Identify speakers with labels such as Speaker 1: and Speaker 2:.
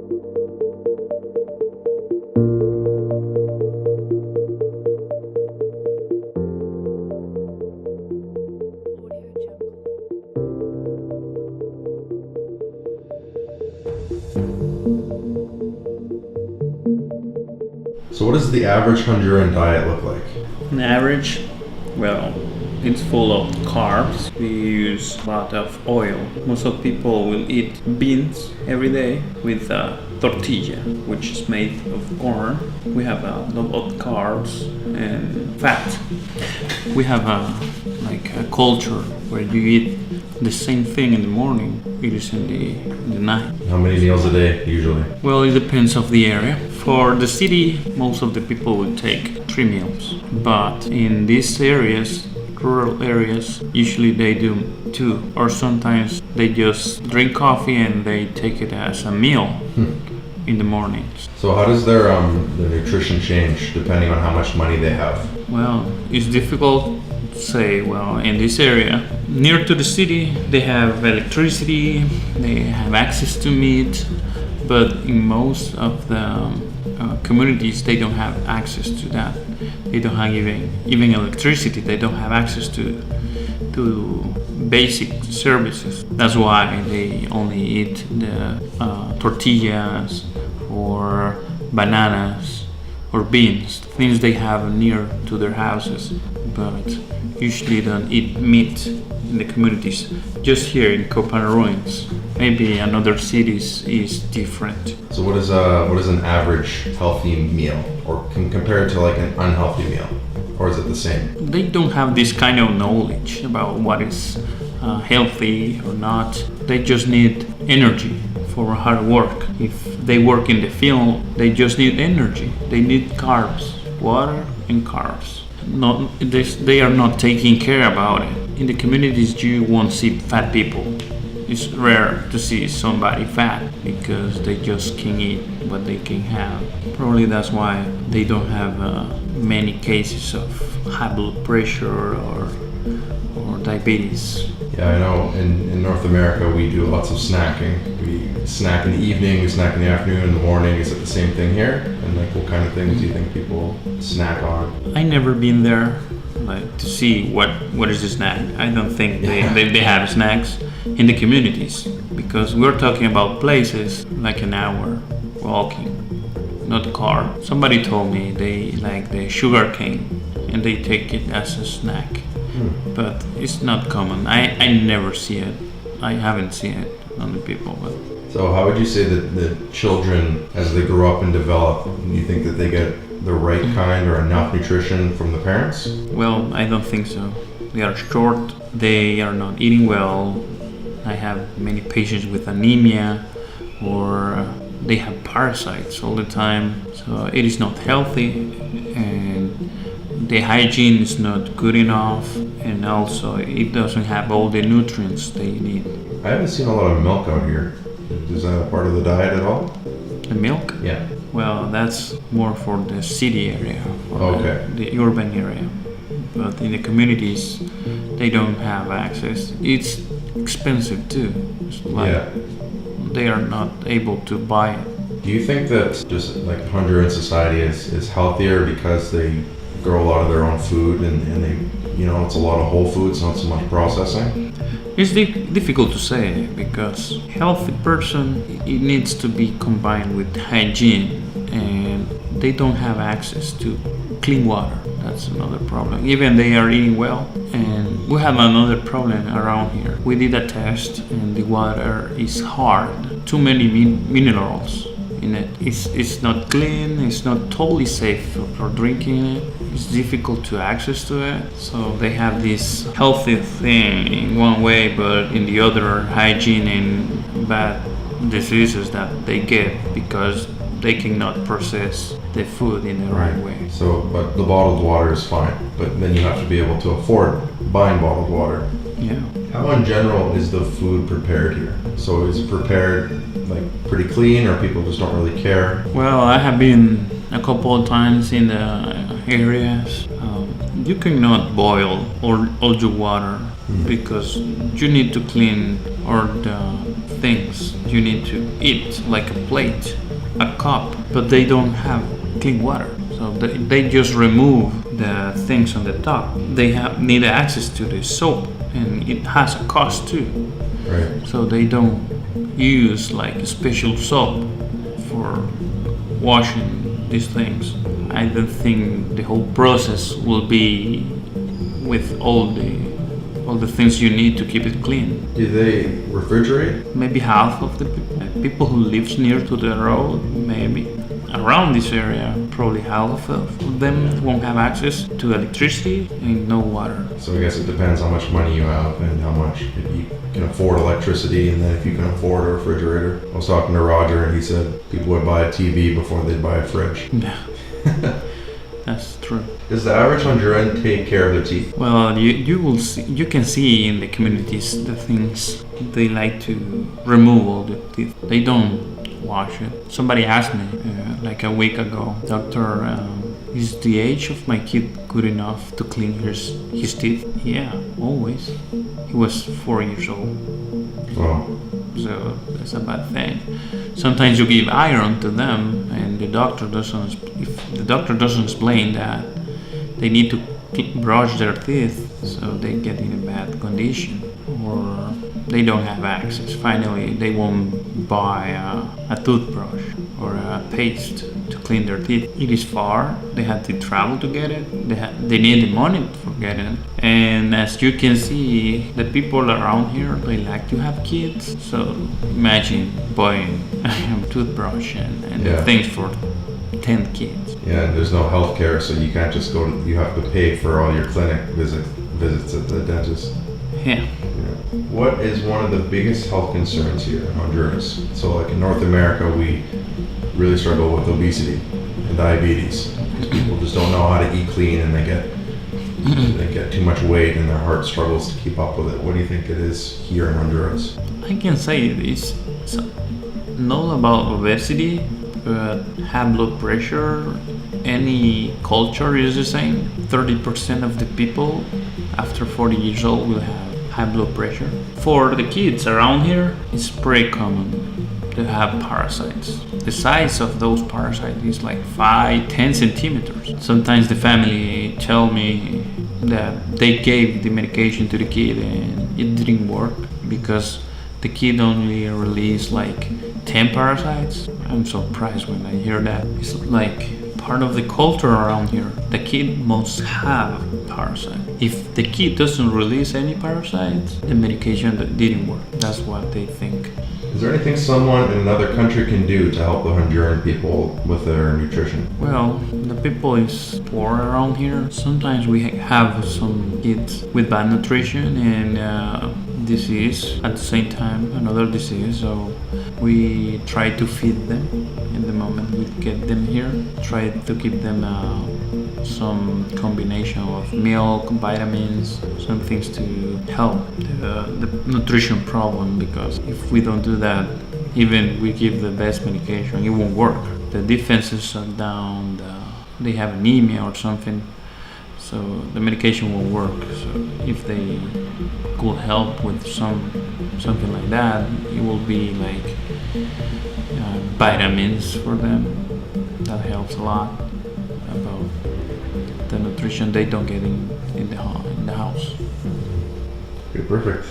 Speaker 1: So what does the average Honduran diet look like?
Speaker 2: On average, well, it's full of carbs. We use a lot of oil. Most of people will eat beans every day with tortilla, which is made of corn. We have a lot of carbs and fat. We have a culture where you eat the same thing in the morning, it is in the night.
Speaker 1: How many meals a day usually?
Speaker 2: Well, it depends of the area. For the city, most of the people will take 3 meals. But in these areas, rural areas, usually they do 2. Or sometimes they just drink coffee and they take it as a meal in the mornings.
Speaker 1: So how does their nutrition change depending on how much money they have?
Speaker 2: Well, it's difficult to say. Well, in this area, near to the city, they have electricity, they have access to meat, but in most of the communities, they don't have access to that. They don't have even electricity. They don't have access to basic services. That's why they only eat the tortillas or bananas or beans, things they have near to their houses, but usually don't eat meat in the communities. Just here in Copan Ruins, maybe in other cities is different.
Speaker 1: So what is an average healthy meal, or compare it to like an unhealthy meal, or is it the same?
Speaker 2: They don't have this kind of knowledge about what is healthy or not. They just need energy for hard work. If they work in the field, they just need energy. They need carbs, water and carbs. They are not taking care about it. In the communities, you won't see fat people. It's rare to see somebody fat because they just can't eat what they can have. Probably that's why they don't have many cases of high blood pressure or diabetes.
Speaker 1: Yeah, I know in North America we do lots of snacking. We snack in the evening, we snack in the afternoon, in the morning. Is it the same thing here? And like what kind of things do you think people snack on?
Speaker 2: I never been there to see what is the snack. I don't think they have snacks in the communities, because we're talking about places like an hour walking, not a car. Somebody told me they like the sugar cane and they take it as a snack. But it's not common. I never see it. I haven't seen it on the people. But.
Speaker 1: So how would you say that the children, as they grow up and develop, do you think that they get the right kind or enough nutrition from the parents?
Speaker 2: Well, I don't think so. They are short. They are not eating well. I have many patients with anemia, or they have parasites all the time. So it is not healthy, and the hygiene is not good enough, and also it doesn't have all the nutrients they need.
Speaker 1: I haven't seen a lot of milk out here. Is that part of the diet at all?
Speaker 2: The milk?
Speaker 1: Yeah.
Speaker 2: Well, that's more for the city area, the urban area. But in the communities, they don't have access. It's expensive too. It's like they are not able to buy it.
Speaker 1: Do you think that just like Honduran society is healthier because they grow a lot of their own food and they, it's a lot of whole foods, not so much processing?
Speaker 2: It's difficult to say, because healthy person, it needs to be combined with hygiene, and they don't have access to clean water. That's another problem. Even they are eating well, and we have another problem around here. We did a test and the water is hard. Too many minerals in it. It's not clean, it's not totally safe for drinking it. It's difficult to access to it. So they have this healthy thing in one way, but in the other, hygiene and bad diseases that they get because they cannot process the food in the right way.
Speaker 1: So, but the bottled water is fine, but then you have to be able to afford buying bottled water.
Speaker 2: Yeah.
Speaker 1: How in general is the food prepared here? So is it prepared like pretty clean, or people just don't really care?
Speaker 2: Well, I have been a couple of times in the areas. You cannot boil all your water because you need to clean all the things you need to eat, like a plate, a cup, but they don't have clean water. So they just remove the things on the top. They need access to the soap, and it has a cost too.
Speaker 1: Right.
Speaker 2: So they don't use like a special soap for washing these things. I don't think the whole process will be with all the things you need to keep it clean.
Speaker 1: Do they refrigerate?
Speaker 2: Maybe half of the people who lives near to the road, maybe around this area, probably half of them won't have access to electricity and no water.
Speaker 1: So I guess it depends how much money you have and how much if you can afford electricity, and then if you can afford a refrigerator. I was talking to Roger and he said people would buy a TV before they'd buy a fridge.
Speaker 2: Yeah, that's true.
Speaker 1: Does the average Honduran take care of their teeth?
Speaker 2: Well, you will see, you can see in the communities the things they like to remove all the teeth. They don't wash it. Somebody asked me like a week ago, doctor, is the age of my kid good enough to clean his teeth? Yeah, always. He was 4 years old.
Speaker 1: Wow.
Speaker 2: So that's a bad thing. Sometimes you give iron to them, and the doctor doesn't. If the doctor doesn't explain that they need to brush their teeth, so they get in a bad condition, or they don't have access. Finally, they won't buy a toothbrush or a paste to clean their teeth. It is far. They have to travel to get it. They need the money for getting it. And as you can see, the people around here, they like to have kids. So imagine buying a toothbrush and
Speaker 1: Yeah.
Speaker 2: things for 10 kids.
Speaker 1: Yeah, and there's no health care, so you can't just go to, you have to pay for all your clinic visits at the dentist.
Speaker 2: Yeah.
Speaker 1: Yeah. What is one of the biggest health concerns here in Honduras? So like in North America, we really struggle with obesity and diabetes. Because people just don't know how to eat clean, and they get too much weight and their heart struggles to keep up with it. What do you think it is here in Honduras?
Speaker 2: I can say it's not about obesity, but high blood pressure. Any culture is the same. 30% of the people after 40 years old will have high blood pressure. For the kids around here, it's pretty common to have parasites. The size of those parasites is like 5-10 centimeters. Sometimes the family tell me that they gave the medication to the kid and it didn't work because the kid only released like 10 parasites. I'm surprised when I hear that. It's like part of the culture around here. The kid must have parasite. If the kid doesn't release any parasites, the medication didn't work. That's what they think.
Speaker 1: Is there anything someone in another country can do to help the Honduran people with their nutrition?
Speaker 2: Well, the people is poor around here. Sometimes we have some kids with bad nutrition and disease at the same time, another disease. So we try to feed them in the moment we get them here. Try to give them some combination of milk, vitamins, some things to help the nutrition problem, because if we don't do that, even we give the best medication, it won't work. The defenses are down, they have anemia or something, so the medication won't work. So if they could help with something like that, it will be like vitamins for them. That helps a lot about the nutrition they don't get in the house.
Speaker 1: Okay, perfect.